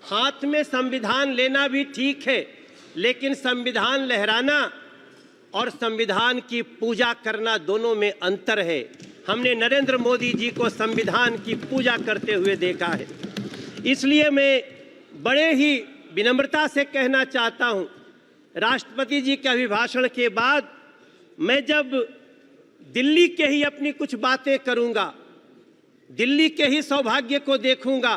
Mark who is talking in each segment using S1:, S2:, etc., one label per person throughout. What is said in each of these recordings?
S1: हाथ में संविधान लेना भी ठीक है, लेकिन संविधान लहराना और संविधान की पूजा करना दोनों में अंतर है। हमने नरेंद्र मोदी जी को संविधान की पूजा करते हुए देखा है। इसलिए मैं बड़े ही विनम्रता से कहना चाहता हूं, राष्ट्रपति जी के अभिभाषण के बाद मैं जब दिल्ली के ही अपनी कुछ बातें करूंगा, दिल्ली के ही सौभाग्य को देखूंगा,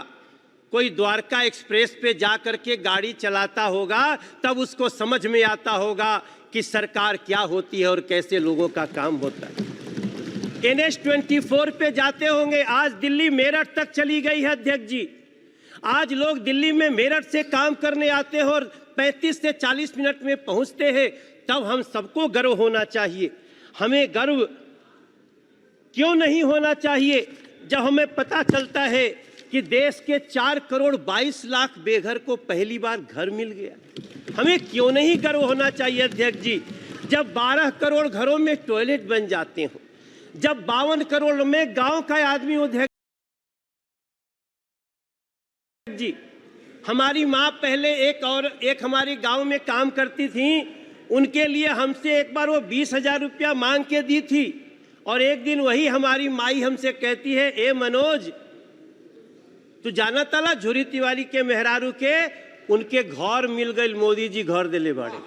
S1: कोई द्वारका एक्सप्रेस पे जाकर के गाड़ी चलाता होगा तब उसको समझ में आता होगा कि सरकार क्या होती है और कैसे लोगों का काम होता है। NH-24 पे जाते होंगे, आज दिल्ली मेरठ तक चली गई है अध्यक्ष जी। आज लोग दिल्ली में मेरठ से काम करने आते हैं और 35 से 40 मिनट में पहुंचते हैं। तब हम सबको गर्व होना चाहिए। हमें गर्व क्यों नहीं होना चाहिए जब हमें पता चलता है कि देश के 4 करोड़ 22 लाख बेघर को पहली बार घर मिल गया। हमें क्यों नहीं गर्व होना चाहिए अध्यक्ष जी जब 12 करोड़ घरों में टॉयलेट बन जाते हो, जब 52 करोड़ में गांव का आदमी अध्यक्ष जी। हमारी माँ पहले एक हमारी गांव में काम करती थी, उनके लिए हमसे एक बार वो 20,000 रुपया मांग के दी थी और एक दिन वही हमारी माई हमसे कहती है, ए मनोज तू जाना ताला झुरी तिवारी के मेहरारू के उनके घर मिल गए, मोदी जी घर दिले बाड़े।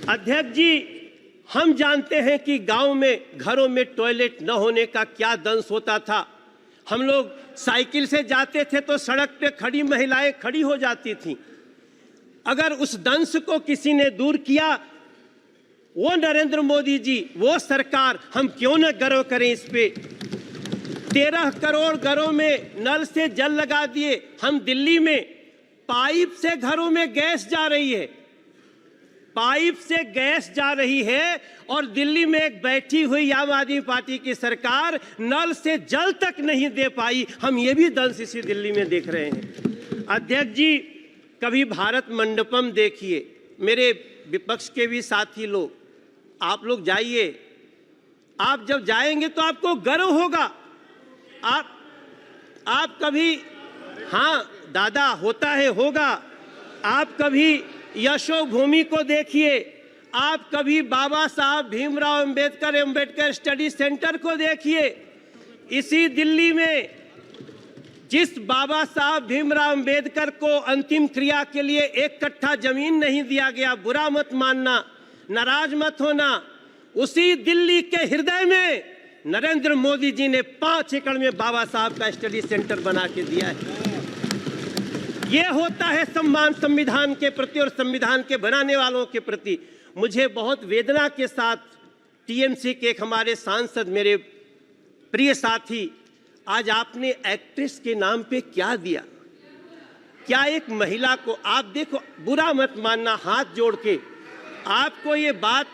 S1: अध्यक्ष जी, हम जानते हैं कि गांव में घरों में टॉयलेट न होने का क्या दंश होता था। हम लोग साइकिल से जाते थे तो सड़क पे खड़ी महिलाएं खड़ी हो जाती थीं। अगर उस दंश को किसी ने दूर किया, वो नरेंद्र मोदी जी, वो सरकार, हम क्यों न गर्व करें इस पे। 13 करोड़ घरों में नल से जल लगा दिए। हम दिल्ली में पाइप से घरों में गैस जा रही है, पाइप से गैस जा रही है और दिल्ली में एक बैठी हुई आम आदमी पार्टी की सरकार नल से जल तक नहीं दे पाई। हम ये भी दंश इसी दिल्ली में देख रहे हैं। अध्यक्ष जी, कभी भारत मंडपम देखिए। मेरे विपक्ष के भी साथी लोग, आप लोग जाइए, आप जब जाएंगे तो आपको गर्व होगा। आप कभी, हाँ दादा होता है, होगा। आप कभी यशोभूमि को देखिए, आप कभी बाबा साहब भीमराव अंबेडकर स्टडी सेंटर को देखिए। इसी दिल्ली में जिस बाबा साहब भीमराव अंबेडकर को अंतिम क्रिया के लिए 1 कट्ठा जमीन नहीं दिया गया, बुरा मत मानना, नाराज मत होना, उसी दिल्ली के हृदय में नरेंद्र मोदी जी ने 5 एकड़ में बाबा साहब का स्टडी सेंटर बना के दिया है। ये होता है सम्मान संविधान के प्रति और संविधान के बनाने वालों के प्रति। मुझे बहुत वेदना के साथ टीएमसी के एक हमारे सांसद, मेरे प्रिय साथी, आज आपने एक्ट्रेस के नाम पे क्या दिया, क्या एक महिला को, आप देखो, बुरा मत मानना, हाथ जोड़ के, आपको ये बात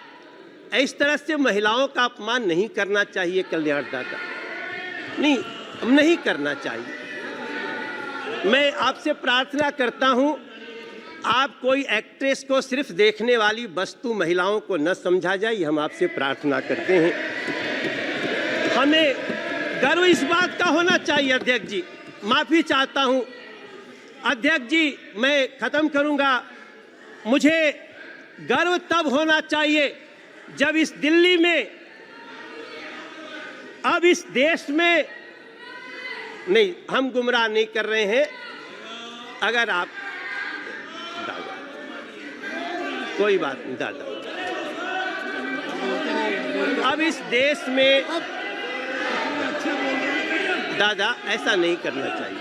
S1: इस तरह से महिलाओं का अपमान नहीं करना चाहिए। कल्याण दादा, नहीं, नहीं करना चाहिए। मैं आपसे प्रार्थना करता हूं, आप कोई एक्ट्रेस को सिर्फ देखने वाली वस्तु महिलाओं को न समझा जाए, हम आपसे प्रार्थना करते हैं। हमें गर्व इस बात का होना चाहिए। अध्यक्ष जी, माफी चाहता हूं। अध्यक्ष जी, मैं खत्म करूंगा। मुझे गर्व तब होना चाहिए जब इस दिल्ली में, अब इस देश में, नहीं, हम गुमराह नहीं कर रहे हैं। अगर आप दादा, कोई बात नहीं दादा, अब इस देश में दादा ऐसा नहीं करना चाहिए।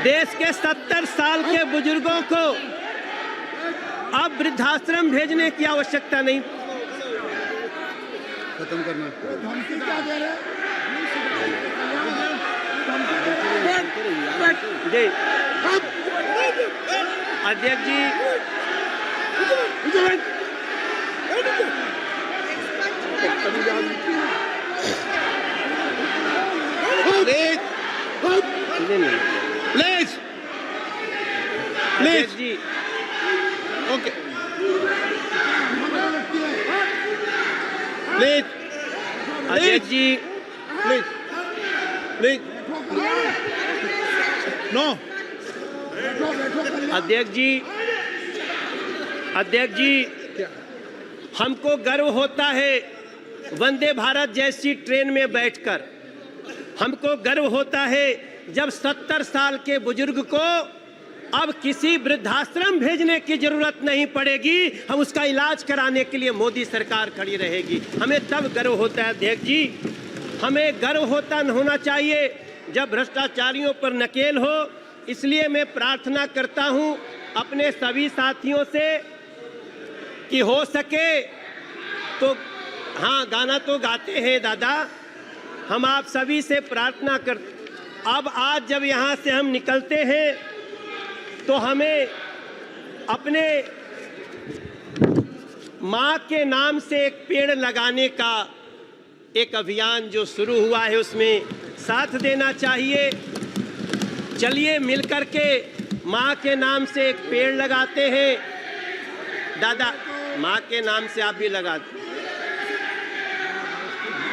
S1: देश के 70 साल के बुजुर्गों को अब वृद्धाश्रम भेजने की आवश्यकता नहीं।
S2: खत्म करना।
S1: जी अध्यक्ष जी,
S2: प्लीज
S1: प्लीज जी,
S2: ओके, प्लीज
S1: अध्यक्ष जी,
S2: प्लीज नहीं, नो,
S1: अध्यक्ष जी, हमको गर्व होता है वंदे भारत जैसी ट्रेन में बैठकर। हमको गर्व होता है जब 70 साल के बुजुर्ग को अब किसी वृद्धाश्रम भेजने की जरूरत नहीं पड़ेगी, हम उसका इलाज कराने के लिए मोदी सरकार खड़ी रहेगी। हमें तब गर्व होता है अध्यक्ष जी। हमें गर्व होना चाहिए जब भ्रष्टाचारियों पर नकेल हो। इसलिए मैं प्रार्थना करता हूं अपने सभी साथियों से कि हो सके तो, हाँ गाना तो गाते हैं दादा, हम आप सभी से प्रार्थना कर, अब आज जब यहाँ से हम निकलते हैं तो हमें अपने माँ के नाम से एक पेड़ लगाने का एक अभियान जो शुरू हुआ है उसमें साथ देना चाहिए। चलिए मिलकर के माँ के नाम से एक पेड़ लगाते हैं। दादा, माँ के नाम से आप भी लगा दो।